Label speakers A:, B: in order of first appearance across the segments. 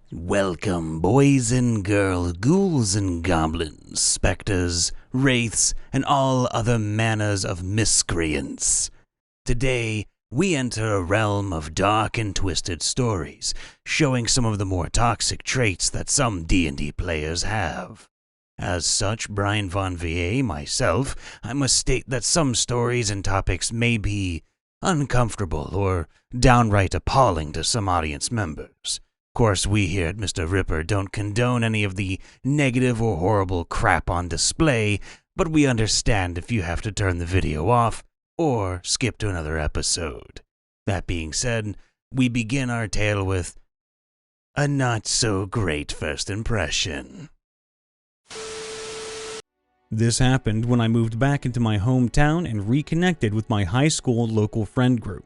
A: Welcome, boys and girls, ghouls and goblins, specters, wraiths, and all other manners of miscreants. Today, we enter a realm of dark and twisted stories, showing some of the more toxic traits that some D&D players have. As such, Brian Von VA, myself, I must state that some stories and topics may be uncomfortable or downright appalling to some audience members. Of course, we here at MrRipper don't condone any of the negative or horrible crap on display, but we understand if you have to turn the video off or skip to another episode. That being said, we begin our tale with a not-so-great first impression.
B: This happened when I moved back into my hometown and reconnected with my high school local friend group.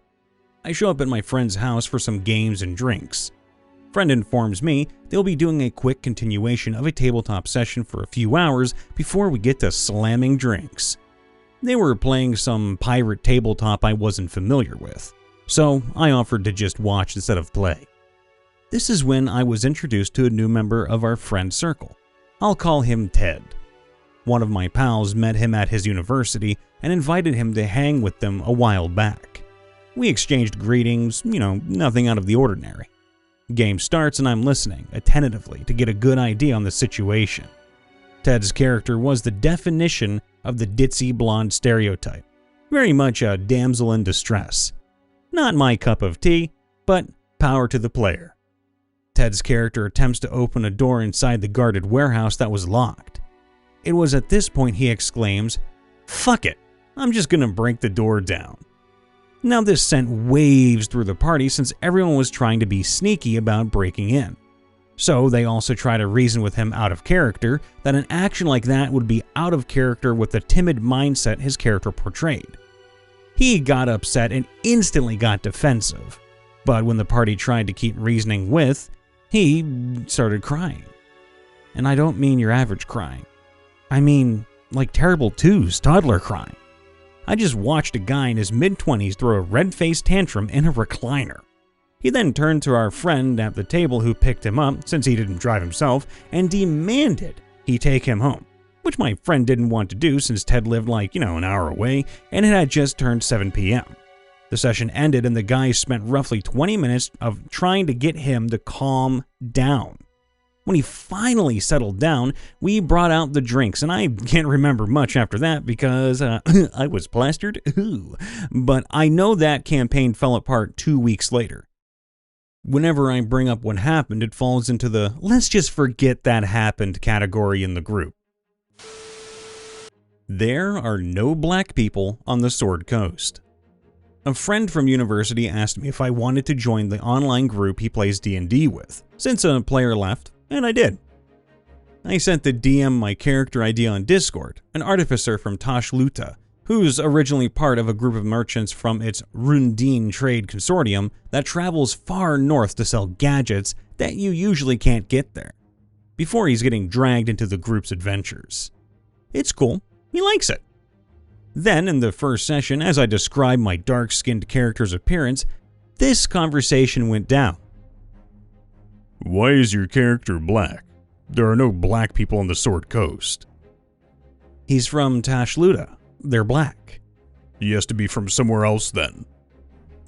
B: I show up at my friend's house for some games and drinks. Friend informs me they'll be doing a quick continuation of a tabletop session for a few hours before we get to slamming drinks. They were playing some pirate tabletop I wasn't familiar with, so I offered to just watch instead of play. This is when I was introduced to a new member of our friend circle. I'll call him Ted. One of my pals met him at his university and invited him to hang with them a while back. We exchanged greetings, nothing out of the ordinary. Game starts and I'm listening attentively to get a good idea on the situation. Ted's character was the definition of the ditzy blonde stereotype, very much a damsel in distress. Not my cup of tea, but power to the player. Ted's character attempts to open a door inside the guarded warehouse that was locked. It was at this point he exclaims, "Fuck it, I'm just gonna break the door down." Now this sent waves through the party since everyone was trying to be sneaky about breaking in. So they also try to reason with him out of character that an action like that would be out of character with the timid mindset his character portrayed. He got upset and instantly got defensive, but when the party tried to keep reasoning with, he started crying. And I don't mean your average crying. I mean like terrible twos, toddler crying. I just watched a guy in his mid-20s throw a red-faced tantrum in a recliner. He then turned to our friend at the table who picked him up, since he didn't drive himself, and demanded he take him home, which my friend didn't want to do since Ted lived an hour away, and it had just turned 7 p.m. The session ended and the guy spent roughly 20 minutes of trying to get him to calm down. When he finally settled down, we brought out the drinks, and I can't remember much after that because I was plastered. But I know that campaign fell apart 2 weeks later. Whenever I bring up what happened, it falls into the "let's just forget that happened" category in the group. There are no black people on the Sword Coast. A friend from university asked me if I wanted to join the online group he plays D&D with, since a player left. And I did. I sent the DM my character ID on Discord, an artificer from Tashluta, who's originally part of a group of merchants from its Rundine trade consortium that travels far north to sell gadgets that you usually can't get there, before he's getting dragged into the group's adventures. It's cool, he likes it. Then, in the first session, as I described my dark-skinned character's appearance, this conversation went down.
C: "Why is your character black? There are no black people on the Sword Coast."
B: "He's from Tashluta. They're black."
C: "He has to be from somewhere else then."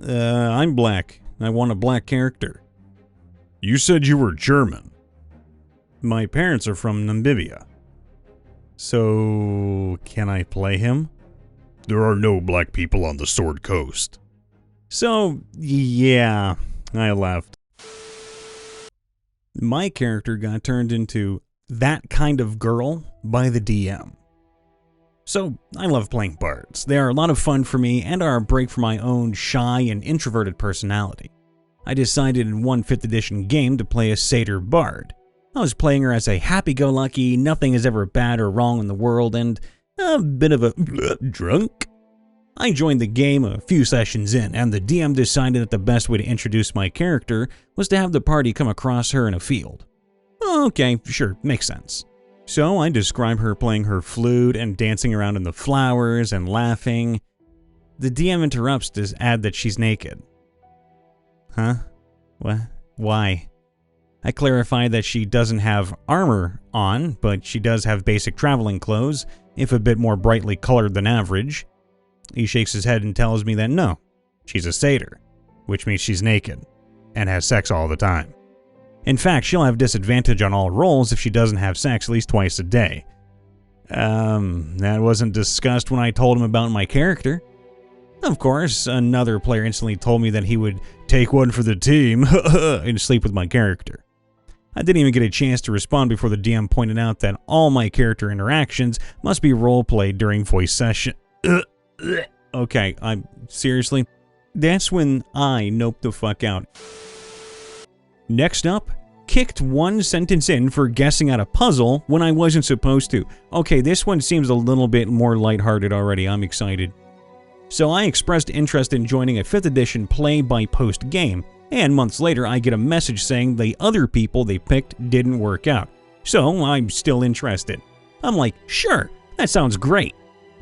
B: I'm black. I want a black character."
C: "You said you were German."
B: "My parents are from Namibia." "So, can I play him?"
C: "There are no black people on the Sword Coast."
B: "So, yeah," I left. My character got turned into that kind of girl by the DM. So, I love playing bards. They are a lot of fun for me and are a break from my own shy and introverted personality. I decided in one 5th edition game to play a satyr bard. I was playing her as a happy-go-lucky, nothing is ever bad or wrong in the world, and a bit of a drunk. I joined the game a few sessions in, and the DM decided that the best way to introduce my character was to have the party come across her in a field. Okay, sure, makes sense. So I describe her playing her flute and dancing around in the flowers and laughing. The DM interrupts to add that she's naked. Huh? What? Why? I clarify that she doesn't have armor on, but she does have basic traveling clothes, if a bit more brightly colored than average. He shakes his head and tells me that no, she's a satyr, which means she's naked and has sex all the time. In fact, she'll have disadvantage on all rolls if she doesn't have sex at least twice a day. That wasn't discussed when I told him about my character. Of course, another player instantly told me that he would take one for the team and sleep with my character. I didn't even get a chance to respond before the DM pointed out that all my character interactions must be roleplayed during voice session. Okay, seriously? That's when I nope the fuck out. Next up, kicked one sentence in for guessing at a puzzle when I wasn't supposed to. Okay, this one seems a little bit more lighthearted already. I'm excited. So I expressed interest in joining a 5th edition play-by-post game, and months later I get a message saying the other people they picked didn't work out. So I'm still interested. I'm like, sure, that sounds great.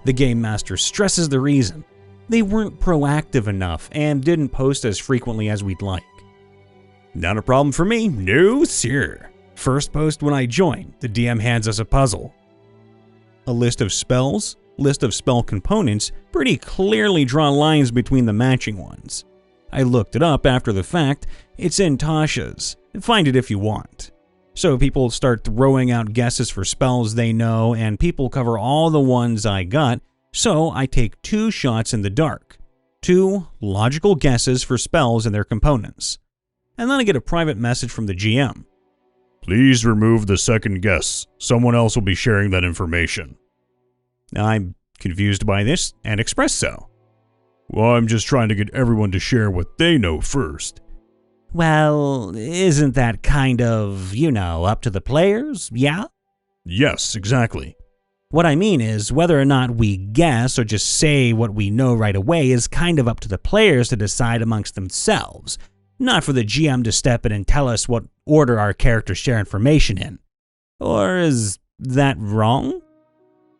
B: The game master stresses the reason. They weren't proactive enough and didn't post as frequently as we'd like. Not a problem for me, no sir. First post when I join, the DM hands us a puzzle. A list of spells, list of spell components, pretty clearly draw lines between the matching ones. I looked it up after the fact, it's in Tasha's, find it if you want. So people start throwing out guesses for spells they know, and people cover all the ones I got, so I take 2 shots in the dark. 2 logical guesses for spells and their components. And then I get a private message from the GM.
C: Please remove the second guess. Someone else will be sharing that information.
B: I'm confused by this and express so.
C: Well, I'm just trying to get everyone to share what they know first.
B: Well, isn't that kind of, up to the players, yeah?
C: Yes, exactly.
B: What I mean is, whether or not we guess or just say what we know right away is kind of up to the players to decide amongst themselves, not for the GM to step in and tell us what order our characters share information in. Or is that wrong?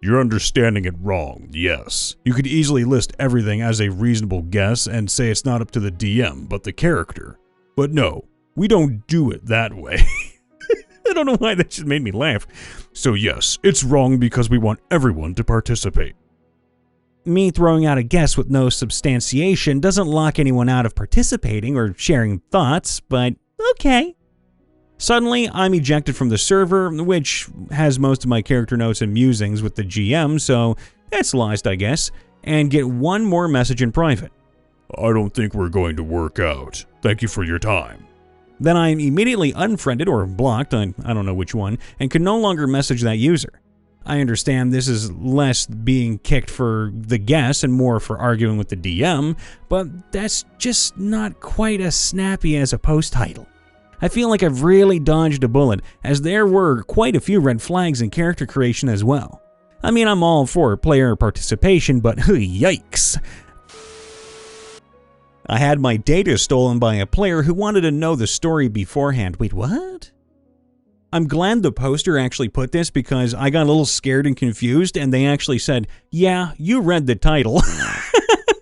C: You're understanding it wrong, yes. You could easily list everything as a reasonable guess and say it's not up to the DM, but the character. But no, we don't do it that way. I don't know why that just made me laugh. So yes, it's wrong because we want everyone to participate.
B: Me throwing out a guess with no substantiation doesn't lock anyone out of participating or sharing thoughts, but okay. Suddenly, I'm ejected from the server, which has most of my character notes and musings with the GM, so that's lost, I guess, and get one more message in private.
C: I don't think we're going to work out. Thank you for your time.
B: Then I'm immediately unfriended or blocked, I don't know which one, and can no longer message that user. I understand this is less being kicked for the guess and more for arguing with the DM, but that's just not quite as snappy as a post title. I feel like I've really dodged a bullet, as there were quite a few red flags in character creation as well. I mean, I'm all for player participation, but yikes. I had my data stolen by a player who wanted to know the story beforehand. Wait, what? I'm glad the poster actually put this because I got a little scared and confused, and they actually said, yeah, you read the title.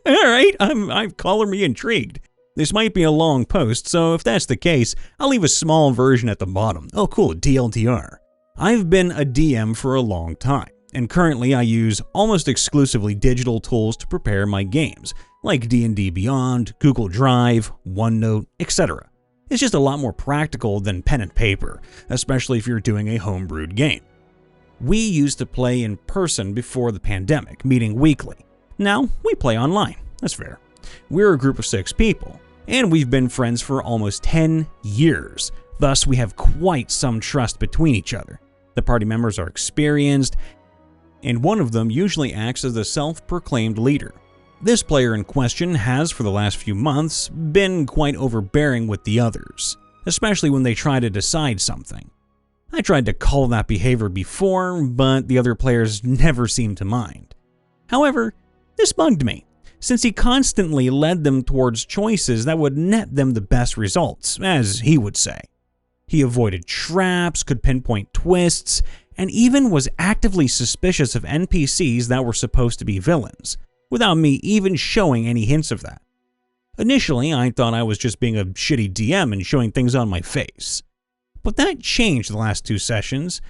B: All right, I'm calling me intrigued. This might be a long post, so if that's the case, I'll leave a small version at the bottom. Oh cool, DLTR. I've been a DM for a long time, and currently I use almost exclusively digital tools to prepare my games, like D&D Beyond, Google Drive, OneNote, etc. It's just a lot more practical than pen and paper, especially if you're doing a homebrewed game. We used to play in person before the pandemic, meeting weekly. Now, we play online. That's fair. We're a group of 6 people, and we've been friends for almost 10 years. Thus, we have quite some trust between each other. The party members are experienced, and one of them usually acts as the self-proclaimed leader. This player in question has, for the last few months, been quite overbearing with the others, especially when they try to decide something. I tried to cull that behavior before, but the other players never seemed to mind. However, this bugged me, since he constantly led them towards choices that would net them the best results, as he would say. He avoided traps, could pinpoint twists, and even was actively suspicious of NPCs that were supposed to be villains, without me even showing any hints of that. Initially, I thought I was just being a shitty DM and showing things on my face. But that changed the last 2 sessions.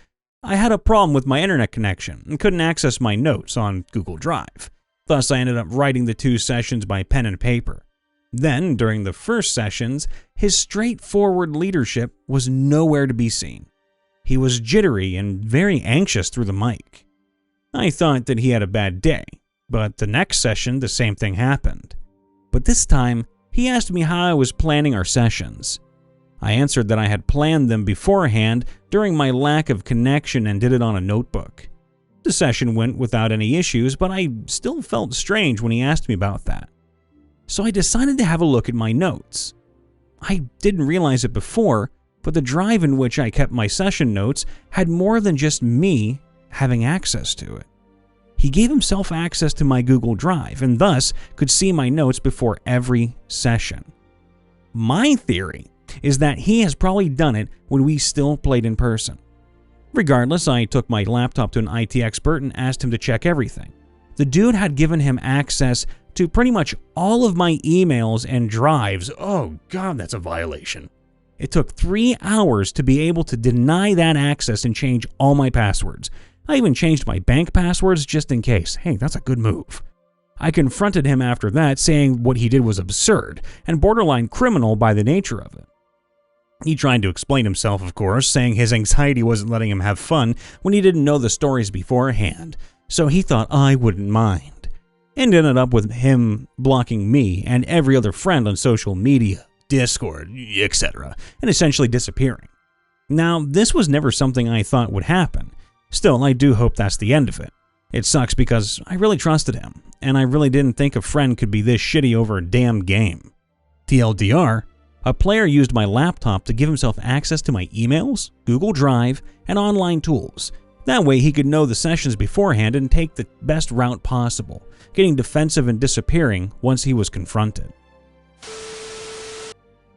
B: I had a problem with my internet connection and couldn't access my notes on Google Drive. Thus, I ended up writing the 2 sessions by pen and paper. Then, during the first sessions, his straightforward leadership was nowhere to be seen. He was jittery and very anxious through the mic. I thought that he had a bad day, but the next session the same thing happened. But this time, he asked me how I was planning our sessions. I answered that I had planned them beforehand during my lack of connection and did it on a notebook. The session went without any issues, but I still felt strange when he asked me about that. So I decided to have a look at my notes. I didn't realize it before, but the drive in which I kept my session notes had more than just me having access to it. He gave himself access to my Google Drive and thus could see my notes before every session. My theory is that he has probably done it when we still played in person. Regardless, I took my laptop to an IT expert and asked him to check everything. The dude had given him access to pretty much all of my emails and drives. Oh God, that's a violation. It took 3 hours to be able to deny that access and change all my passwords. I even changed my bank passwords just in case. Hey, that's a good move. I confronted him after that, saying what he did was absurd and borderline criminal by the nature of it. He tried to explain himself, of course, saying his anxiety wasn't letting him have fun when he didn't know the stories beforehand, so he thought I wouldn't mind, and ended up with him blocking me and every other friend on social media, Discord, etc., and essentially disappearing. Now, this was never something I thought would happen. Still, I do hope that's the end of it. It sucks because I really trusted him, and I really didn't think a friend could be this shitty over a damn game. TLDR, a player used my laptop to give himself access to my emails, Google Drive, and online tools. That way he could know the sessions beforehand and take the best route possible, getting defensive and disappearing once he was confronted.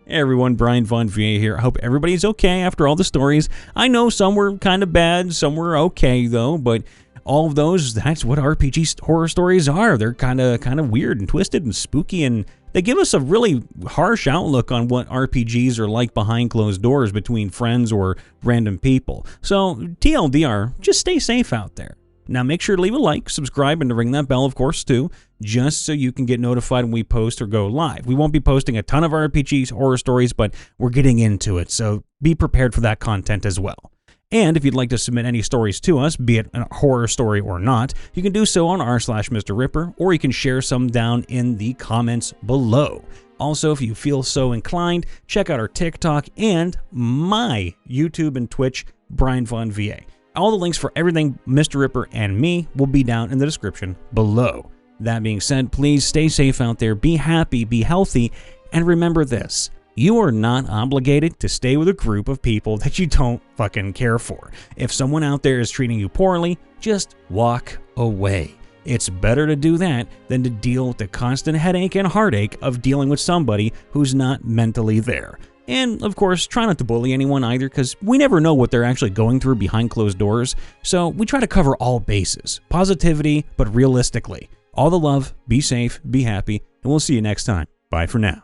B: Hey everyone, Brian Von VA here. I hope everybody's okay after all the stories. I know some were kind of bad, some were okay though, but all of those, that's what RPG horror stories are. They're kind of weird and twisted and spooky, and they give us a really harsh outlook on what RPGs are like behind closed doors between friends or random people. So TLDR, just stay safe out there. Now make sure to leave a like, subscribe, and to ring that bell, of course, too, just so you can get notified when we post or go live. We won't be posting a ton of RPGs, horror stories, but we're getting into it, so be prepared for that content as well. And if you'd like to submit any stories to us, be it a horror story or not, you can do so on r/MrRipper, or you can share some down in the comments below. Also, if you feel so inclined, check out our TikTok and my YouTube and Twitch, Brian Von VA. All the links for everything MrRipper and me will be down in the description below. That being said, please stay safe out there, be happy, be healthy, and remember this. You are not obligated to stay with a group of people that you don't fucking care for. If someone out there is treating you poorly, just walk away. It's better to do that than to deal with the constant headache and heartache of dealing with somebody who's not mentally there. And, of course, try not to bully anyone either, because we never know what they're actually going through behind closed doors. So we try to cover all bases. Positivity, but realistically. All the love, be safe, be happy, and we'll see you next time. Bye for now.